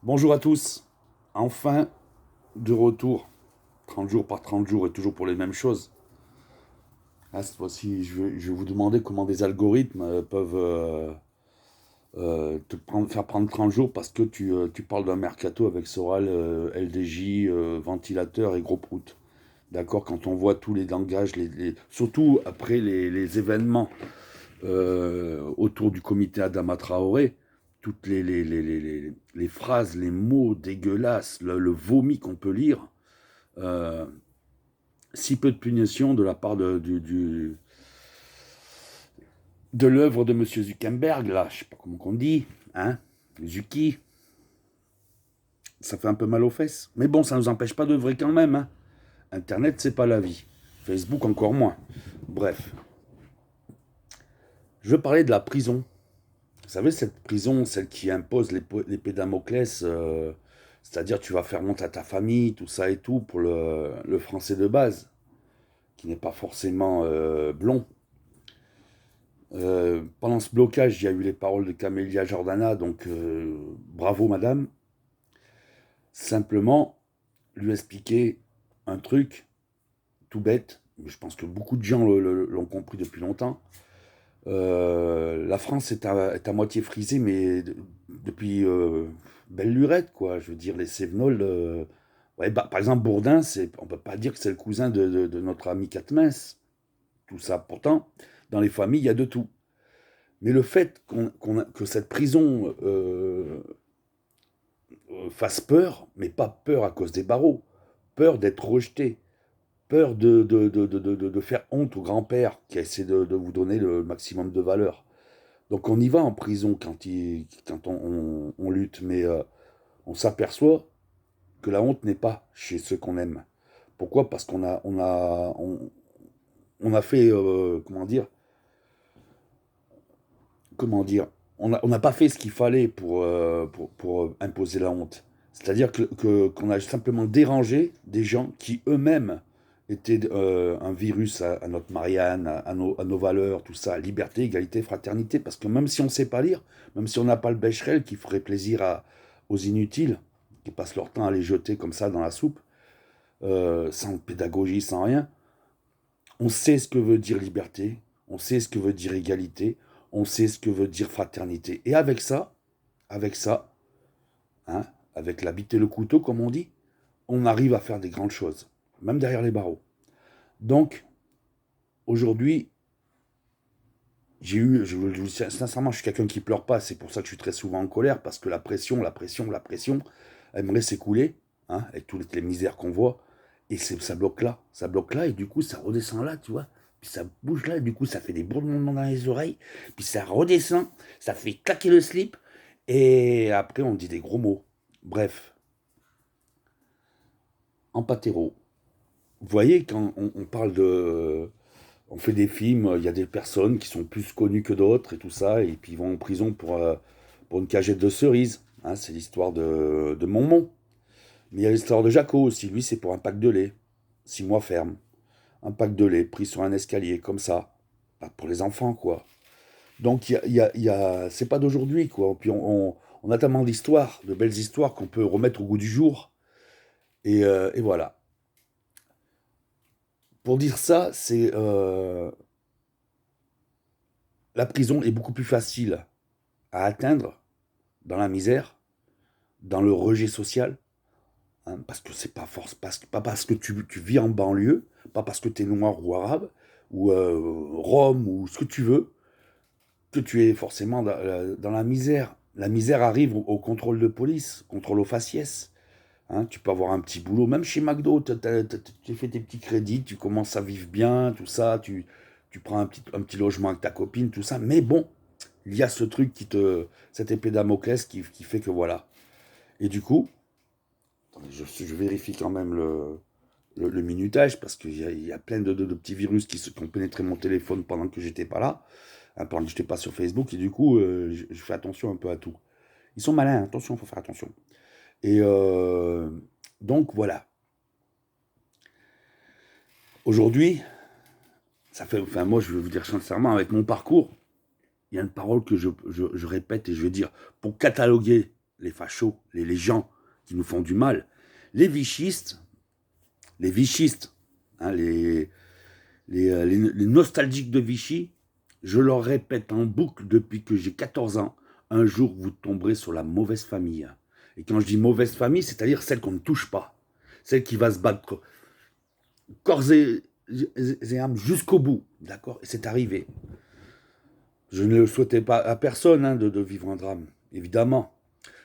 Bonjour à tous, enfin de retour, 30 jours par 30 jours et toujours pour les mêmes choses. Cette fois-ci, je vais vous demander comment des algorithmes peuvent faire prendre 30 jours parce que tu parles d'un mercato avec Soral, LDJ, ventilateur et gros prout. D'accord, quand on voit tous les langages, surtout après les événements autour du comité Adama Traoré, toutes les phrases, les mots dégueulasses, le vomi qu'on peut lire, euh, si peu de punition de la part de l'œuvre de M. Zuckerberg, là, je sais pas comment on dit, hein, Zuki, ça fait un peu mal aux fesses. Mais bon, ça ne nous empêche pas d'œuvrer quand même. Hein. Internet, c'est pas la vie. Facebook, encore moins. Bref, je veux parler de la prison. Vous savez, cette prison, celle qui impose l'épée Damoclès, c'est-à-dire tu vas faire monter à ta famille, tout ça et tout, pour le français de base, qui n'est pas forcément blond. Pendant ce blocage, il y a eu les paroles de Camélia Jordana, donc bravo madame. Simplement, lui expliquer un truc tout bête, mais je pense que beaucoup de gens l'ont compris depuis longtemps. La France est à moitié frisée, mais depuis belle lurette, quoi. Je veux dire, les Cévenols. Ouais, bah, par exemple, Bourdin, on peut pas dire que c'est le cousin de notre ami Quatennens. Tout ça. Pourtant, dans les familles, il y a de tout. Mais le fait que cette prison fasse peur, mais pas peur à cause des barreaux, peur d'être rejeté, peur de faire honte au grand-père qui essaie de vous donner le maximum de valeur. Donc on y va en prison quand on lutte, mais on s'aperçoit que la honte n'est pas chez ceux qu'on aime. Pourquoi? Parce on a fait, comment dire, on n'a pas fait ce qu'il fallait pour imposer la honte. C'est-à-dire qu'on a simplement dérangé des gens qui eux-mêmes étaient un virus à notre Marianne, à nos valeurs, tout ça, liberté, égalité, fraternité. Parce que même si on ne sait pas lire, même si on n'a pas le Becherel qui ferait plaisir aux inutiles, qui passent leur temps à les jeter comme ça dans la soupe, sans pédagogie, sans rien, on sait ce que veut dire liberté, on sait ce que veut dire égalité, on sait ce que veut dire fraternité. Et avec ça, hein, avec la bite et le couteau, comme on dit, on arrive à faire des grandes choses, même derrière les barreaux. Donc, aujourd'hui, je vous le dis sincèrement, je suis quelqu'un qui pleure pas, c'est pour ça que je suis très souvent en colère, parce que la pression, aimerait s'écouler, hein, avec toutes les misères qu'on voit, et ça bloque là, et du coup, ça redescend là, tu vois, puis ça bouge là, et du coup, ça fait des bourdonnements dans les oreilles, puis ça redescend, ça fait claquer le slip, et après, on dit des gros mots. Bref, en pâtéro. Vous voyez, quand on parle de, on fait des films, il y a des personnes qui sont plus connues que d'autres et tout ça, et puis ils vont en prison pour une cagette de cerises. Hein, c'est l'histoire de Montmont. Mais il y a l'histoire de Jaco aussi. Lui, c'est pour un pack de lait. 6 mois ferme. Un pack de lait pris sur un escalier, comme ça. Pas pour les enfants, quoi. Donc, c'est pas d'aujourd'hui, quoi. Puis on a tellement d'histoires, de belles histoires qu'on peut remettre au goût du jour. Et voilà. Pour dire ça, la prison est beaucoup plus facile à atteindre dans la misère, dans le rejet social, hein, parce que c'est pas force, pas parce que tu vis en banlieue, pas parce que tu es noir ou arabe, ou rome, ou ce que tu veux, que tu es forcément dans la misère. La misère arrive au contrôle de police, contrôle aux faciès. Hein, tu peux avoir un petit boulot, même chez McDo, tu fais tes petits crédits, tu commences à vivre bien, tout ça, tu prends un petit logement avec ta copine, tout ça. Mais bon, il y a ce truc cette épée Damoclès qui fait que voilà. Et du coup, attendez, je vérifie quand même le minutage parce qu'il y a plein de petits virus qui ont pénétré mon téléphone pendant que j'étais pas là, hein, pendant que j'étais pas sur Facebook. Et du coup, je fais attention un peu à tout. Ils sont malins, hein, attention, il faut faire attention. Et donc voilà. Aujourd'hui, enfin moi je vais vous dire sincèrement, avec mon parcours, il y a une parole que je répète et je vais dire, pour cataloguer les fachos, les gens qui nous font du mal, les vichistes, hein, les nostalgiques de Vichy, je leur répète en boucle depuis que j'ai 14 ans, un jour vous tomberez sur la mauvaise famille. Et quand je dis mauvaise famille, c'est-à-dire celle qu'on ne touche pas, celle qui va se battre corps et âme jusqu'au bout, d'accord. Et c'est arrivé. Je ne le souhaitais pas à personne hein, de vivre un drame, évidemment.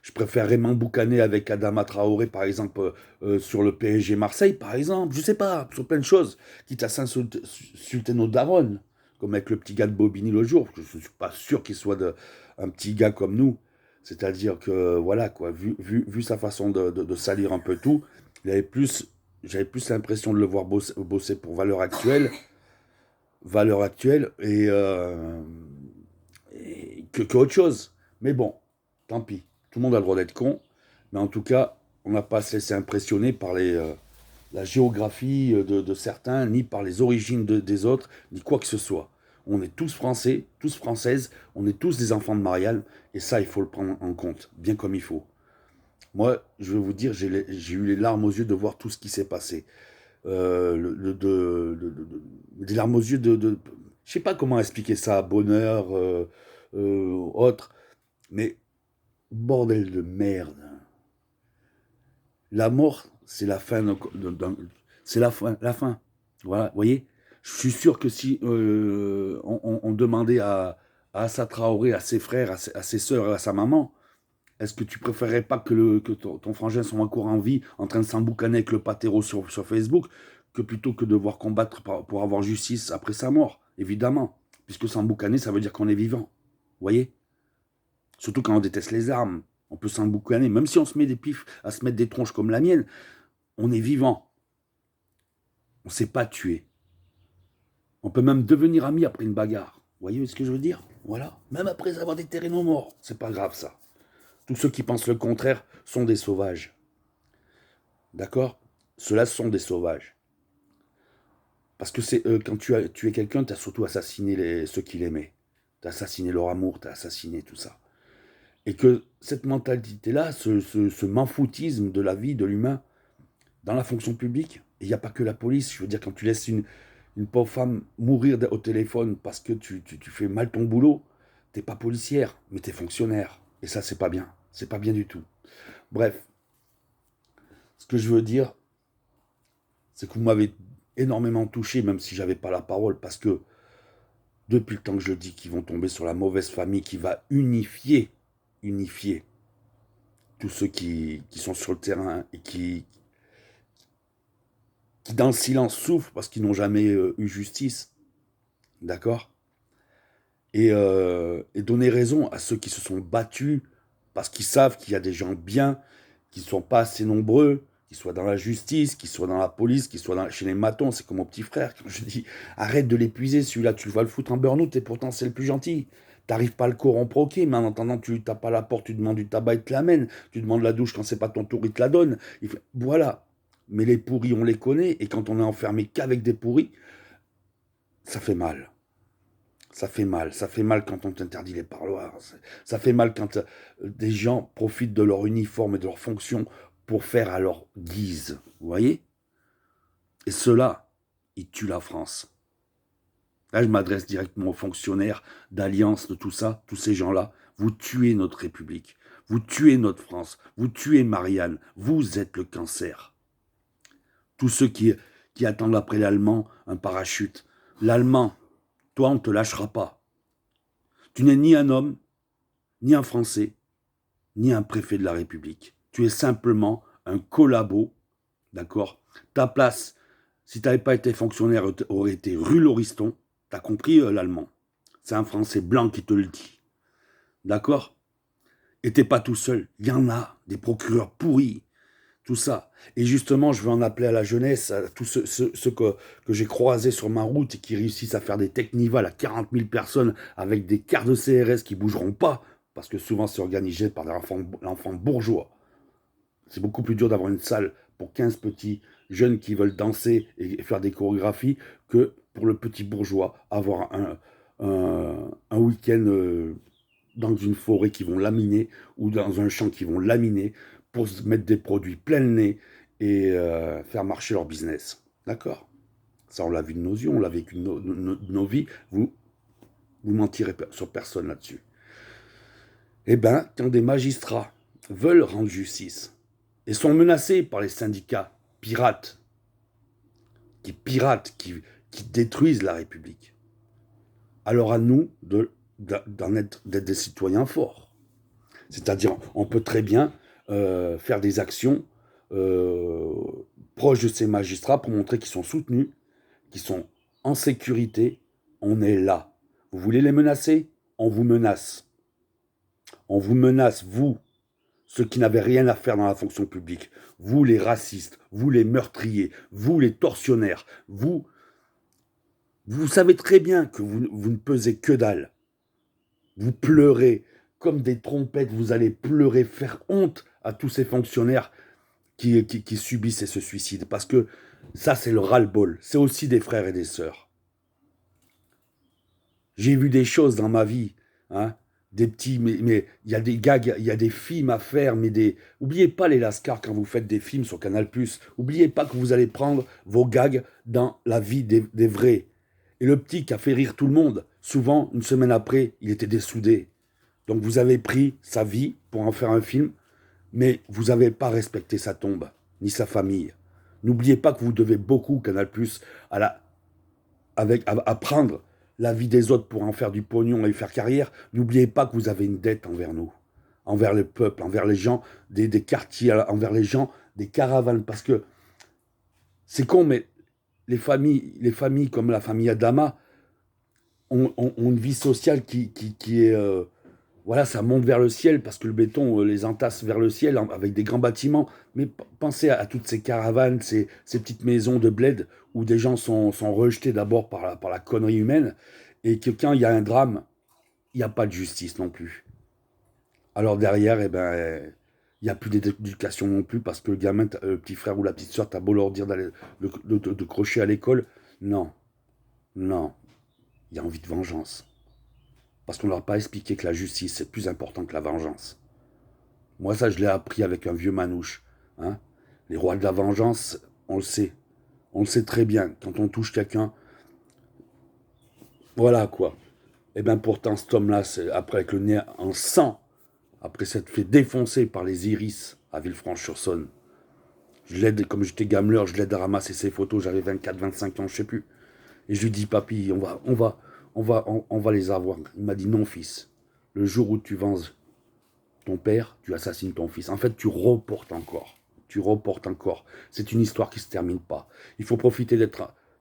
Je préférerais m'emboucaner avec Adama Traoré, par exemple, sur le PSG Marseille, par exemple. Je sais pas, sur plein de choses. Quitte à s'insulter nos darons, comme avec le petit gars de Bobigny le jour. Je ne suis pas sûr qu'il soit un petit gars comme nous. C'est-à-dire que, voilà, quoi, vu sa façon de salir un peu tout, j'avais plus l'impression de le voir bosser pour Valeurs Actuelles qu'autre chose. Mais bon, tant pis. Tout le monde a le droit d'être con. Mais en tout cas, on n'a pas à se laisser impressionner par la géographie de certains, ni par les origines des autres, ni quoi que ce soit. On est tous français, tous françaises, on est tous des enfants de Marianne, et ça, il faut le prendre en compte, bien comme il faut. Moi, je vais vous dire, j'ai eu les larmes aux yeux de voir tout ce qui s'est passé. Des larmes aux yeux je sais pas comment expliquer ça, bonheur, autre, mais bordel de merde. La mort, c'est la fin, c'est la fin. Voilà, vous voyez. Je suis sûr que si on demandait à Assa Traoré, à ses frères, à ses sœurs, à sa maman, est-ce que tu préférerais pas que ton frangin soit encore en vie, en train de s'emboucaner avec le patéro sur Facebook, que plutôt que de devoir combattre pour avoir justice après sa mort, évidemment. Puisque s'emboucaner, ça veut dire qu'on est vivant. Vous voyez. Surtout quand on déteste les armes. On peut s'emboucaner. Même si on se met des pifs à se mettre des tronches comme la mienne, on est vivant. On ne s'est pas tué. On peut même devenir amis après une bagarre. Vous voyez ce que je veux dire? Voilà. Même après avoir déterré nos morts. C'est pas grave ça. Tous ceux qui pensent le contraire sont des sauvages. D'accord? Ceux-là sont des sauvages. Parce que quand tu as tué quelqu'un, tu as surtout assassiné ceux qui l'aimaient. Tu as assassiné leur amour, tu as assassiné tout ça. Et que cette mentalité-là, ce m'en-foutisme de la vie de l'humain, dans la fonction publique, il n'y a pas que la police. Je veux dire, quand tu laisses une pauvre femme mourir au téléphone parce que tu fais mal ton boulot, t'es pas policière, mais t'es fonctionnaire. Et ça, c'est pas bien. C'est pas bien du tout. Bref, ce que je veux dire, c'est que vous m'avez énormément touché, même si j'avais pas la parole, parce que depuis le temps que je dis qu'ils vont tomber sur la mauvaise famille qui va unifier tous ceux qui sont sur le terrain et qui dans le silence souffrent parce qu'ils n'ont jamais eu justice, d'accord, et donner raison à ceux qui se sont battus parce qu'ils savent qu'il y a des gens bien, qui ne sont pas assez nombreux, qui soient dans la justice, qui soient dans la police, qui soient chez les matons. C'est comme mon petit frère, quand je dis arrête de l'épuiser, celui-là tu vas le foutre en burn-out et pourtant c'est le plus gentil. T'arrives pas à le corrompre, ok, mais en attendant tu tapes à la porte, tu demandes du tabac, il te l'amène, tu demandes la douche quand c'est pas ton tour, il te la donne. Voilà. Mais les pourris, on les connaît, et quand on est enfermé qu'avec des pourris, ça fait mal. Ça fait mal. Ça fait mal quand on t'interdit les parloirs. Ça fait mal quand des gens profitent de leur uniforme et de leur fonction pour faire à leur guise. Vous voyez? Et ceux-là, ils tuent la France. Là, je m'adresse directement aux fonctionnaires d'Alliance, de tout ça, tous ces gens-là. Vous tuez notre République. Vous tuez notre France. Vous tuez Marianne. Vous êtes le cancer. Tous ceux qui attendent après l'Allemand un parachute. L'Allemand, toi, on ne te lâchera pas. Tu n'es ni un homme, ni un Français, ni un préfet de la République. Tu es simplement un collabo, d'accord? Ta place, si tu n'avais pas été fonctionnaire, aurait été rue Lauriston. T'as compris l'allemand? C'est un Français blanc qui te le dit. D'accord? Et t'es pas tout seul. Il y en a, des procureurs pourris, tout ça. Et justement, je veux en appeler à la jeunesse, à tous ceux que j'ai croisés sur ma route et qui réussissent à faire des technivals à 40 000 personnes avec des cartes de CRS qui bougeront pas, parce que souvent c'est organisé par l'enfant bourgeois. C'est beaucoup plus dur d'avoir une salle pour 15 petits jeunes qui veulent danser et faire des chorégraphies que pour le petit bourgeois avoir un week-end dans une forêt qui vont laminer ou dans un champ qui vont laminer pour se mettre des produits plein le nez et faire marcher leur business. D'accord? Ça, on l'a vu de nos yeux, on l'a vécu de nos vies. Vous mentirez sur personne là-dessus. Eh bien, quand des magistrats veulent rendre justice et sont menacés par les syndicats pirates, qui détruisent la République, alors à nous d'être des citoyens forts. C'est-à-dire, on peut très bien faire des actions proches de ces magistrats pour montrer qu'ils sont soutenus, qu'ils sont en sécurité. On est là. Vous voulez les menacer? On vous menace. On vous menace, vous, ceux qui n'avaient rien à faire dans la fonction publique. Vous, les racistes. Vous, les meurtriers. Vous, les tortionnaires. Vous savez très bien que vous ne pesez que dalle. Vous pleurez comme des trompettes. Vous allez pleurer, faire honte à tous ces fonctionnaires qui subissent et se suicident. Parce que ça, c'est le ras-le-bol. C'est aussi des frères et des sœurs. J'ai vu des choses dans ma vie, hein, des petits, mais il y a des gags, il y a des films à faire, oubliez pas les Lascars quand vous faites des films sur Canal+. Oubliez pas que vous allez prendre vos gags dans la vie des vrais. Et le petit qui a fait rire tout le monde, souvent, une semaine après, il était dessoudé. Donc vous avez pris sa vie pour en faire un film, mais vous n'avez pas respecté sa tombe, ni sa famille. N'oubliez pas que vous devez beaucoup, Canal+, à prendre la vie des autres pour en faire du pognon et faire carrière. N'oubliez pas que vous avez une dette envers nous, envers le peuple, envers les gens des quartiers, envers les gens des caravanes. Parce que c'est con, mais les familles comme la famille Adama ont une vie sociale qui est... voilà, ça monte vers le ciel parce que le béton les entasse vers le ciel avec des grands bâtiments. Mais pensez à toutes ces caravanes, ces petites maisons de bled où des gens sont rejetés d'abord par la connerie humaine et que quand il y a un drame, il n'y a pas de justice non plus. Alors derrière, eh ben, il n'y a plus d'éducation non plus parce que le gamin, le petit frère ou la petite soeur, t'as beau leur dire d'aller de crocher à l'école. Non, non, il y a envie de vengeance. Parce qu'on ne leur a pas expliqué que la justice, c'est plus important que la vengeance. Moi, ça, je l'ai appris avec un vieux manouche. Hein. Les rois de la vengeance, on le sait. On le sait très bien. Quand on touche quelqu'un, voilà quoi. Et bien pourtant, cet homme-là, après avec le nez en sang, après s'être fait défoncer par les iris à Villefranche-sur-Saône, je l'aide, comme j'étais gameleur, je l'aide à ramasser ses photos, j'avais 24, 25 ans, je sais plus. Et je lui dis, papy, on va les avoir. Il m'a dit, non, fils. Le jour où tu venges ton père, tu assassines ton fils. En fait, tu reportes encore. Tu reportes encore. C'est une histoire qui ne se termine pas. Il faut profiter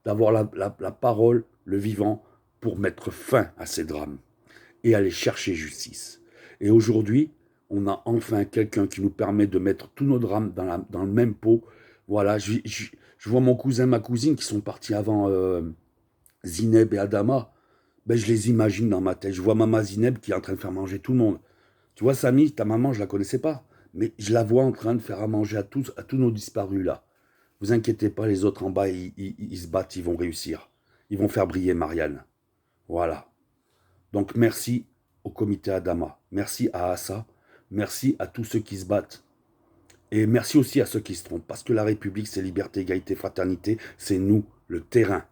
d'avoir la parole, le vivant, pour mettre fin à ces drames et aller chercher justice. Et aujourd'hui, on a enfin quelqu'un qui nous permet de mettre tous nos drames dans le même pot. Voilà, je vois mon cousin, ma cousine qui sont partis avant Zineb et Adama. Ben, je les imagine dans ma tête. Je vois maman Zineb qui est en train de faire manger tout le monde. Tu vois, Samy, ta maman, je la connaissais pas. Mais je la vois en train de faire à manger à tous nos disparus là. Vous inquiétez pas, les autres en bas, ils se battent, ils vont réussir. Ils vont faire briller Marianne. Voilà. Donc merci au comité Adama. Merci à Assa. Merci à tous ceux qui se battent. Et merci aussi à ceux qui se trompent. Parce que la République, c'est liberté, égalité, fraternité. C'est nous, le terrain.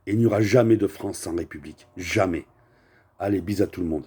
Et il n'y aura jamais de France sans République. Jamais. Allez, bis à tout le monde.